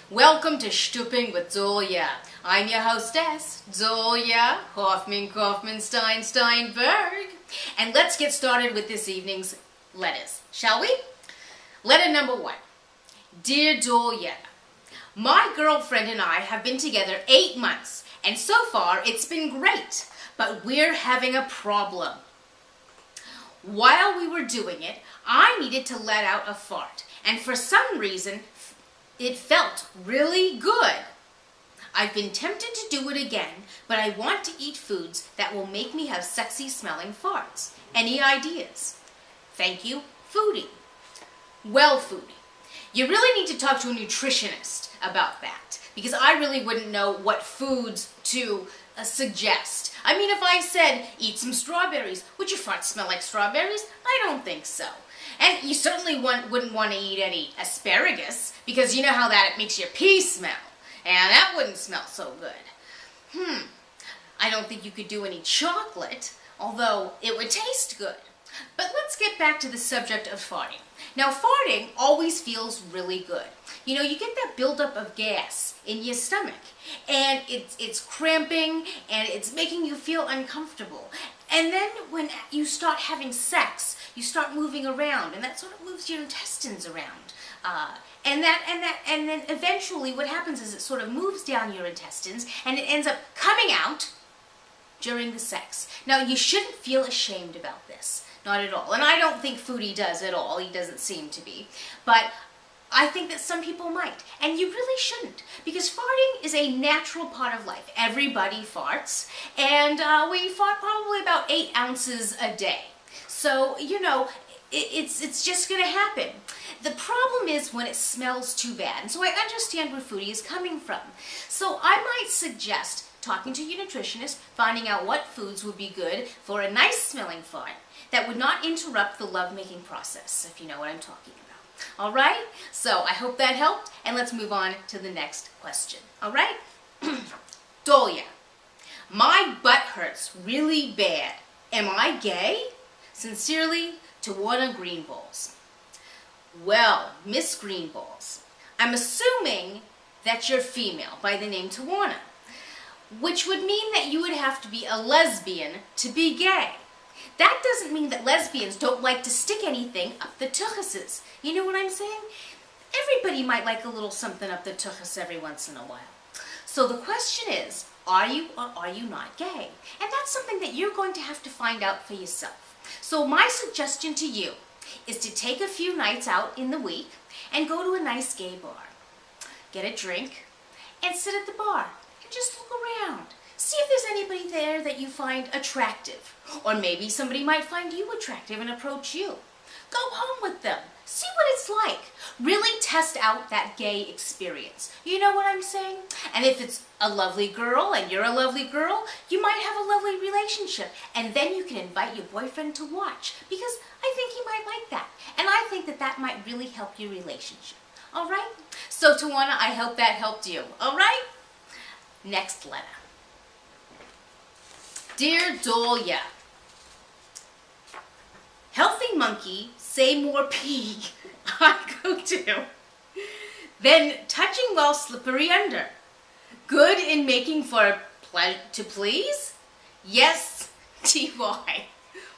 Welcome to Shtuping with Dollya. I'm your hostess, Dollya Steinberg. And let's get started with this evening's letters, shall we? Letter number 1. Dear Dollya, my girlfriend and I have been together 8 months, and so far it's been great, but we're having a problem. While we were doing it, I needed to let out a fart, and for some reason, it felt really good. I've been tempted to do it again, but I want to eat foods that will make me have sexy smelling farts. Any ideas? Thank you, Foodie. Well, Foodie, you really need to talk to a nutritionist about that, because I really wouldn't know what foods to suggest. I mean, if I said, eat some strawberries, would your farts smell like strawberries? I don't think so. And you certainly wouldn't want to eat any asparagus, because you know how that makes your pee smell. And that wouldn't smell so good. I don't think you could do any chocolate, although it would taste good. But let's get back to the subject of farting. Now, farting always feels really good. You know, you get that buildup of gas in your stomach, and it's cramping, and it's making you feel uncomfortable. And then when you start having sex, you start moving around, and that sort of moves your intestines around. And then eventually what happens is it sort of moves down your intestines, and it ends up coming out during the sex. Now, you shouldn't feel ashamed about this. Not at all. And I don't think Foodie does at all. He doesn't seem to be. But I think that some people might. And you really shouldn't. Because farting is a natural part of life. Everybody farts. And we fart probably about 8 ounces a day. So, you know, it's just going to happen. The problem is when it smells too bad. And so I understand where Foodie is coming from. So I might suggest talking to your nutritionist, finding out what foods would be good for a nice smelling fart that would not interrupt the lovemaking process, if you know what I'm talking about. All right? So I hope that helped, and let's move on to the next question. All right? Dollya, my butt hurts really bad. Am I gay? Sincerely, Tawana Greenballs. Well, Miss Greenballs, I'm assuming that you're female by the name Tawana, which would mean that you would have to be a lesbian to be gay. That doesn't mean that lesbians don't like to stick anything up the tuchuses. You know what I'm saying? Everybody might like a little something up the tuchus every once in a while. So the question is, are you or are you not gay? And that's something that you're going to have to find out for yourself. So my suggestion to you is to take a few nights out in the week and go to a nice gay bar. Get a drink and sit at the bar and just look around. See if there's anybody there that you find attractive. Or maybe somebody might find you attractive and approach you. Go home with them. See what it's like. Really test out that gay experience. You know what I'm saying? And if it's a lovely girl and you're a lovely girl, you might have a lovely relationship. And then you can invite your boyfriend to watch, because I think he might like that. And I think that that might really help your relationship. All right? So, Tawana, I hope that helped you. All right? Next letter. Dear Dollya, healthy monkey, say more pee, I go to. Then touching well slippery under. Good in making for to please? Yes, T.Y.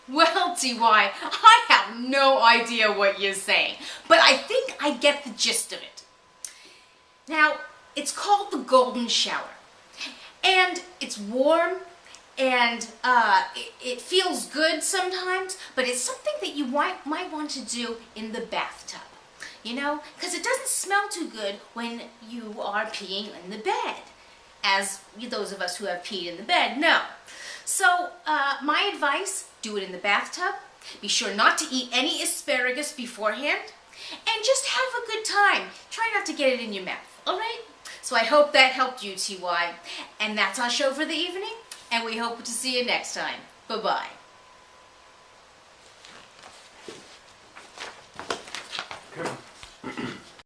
Well, T.Y., I have no idea what you're saying, but I think I get the gist of it. Now, it's called the golden shower, and it's warm, and it feels good sometimes, but it's something that you might want to do in the bathtub, you know, because it doesn't smell too good when you are peeing in the bed, as those of us who have peed in the bed know. So my advice, do it in the bathtub. Be sure not to eat any asparagus beforehand, and just have a good time. Try not to get it in your mouth, all right? So I hope that helped you, T.Y. And that's our show for the evening. And we hope to see you next time. Bye-bye.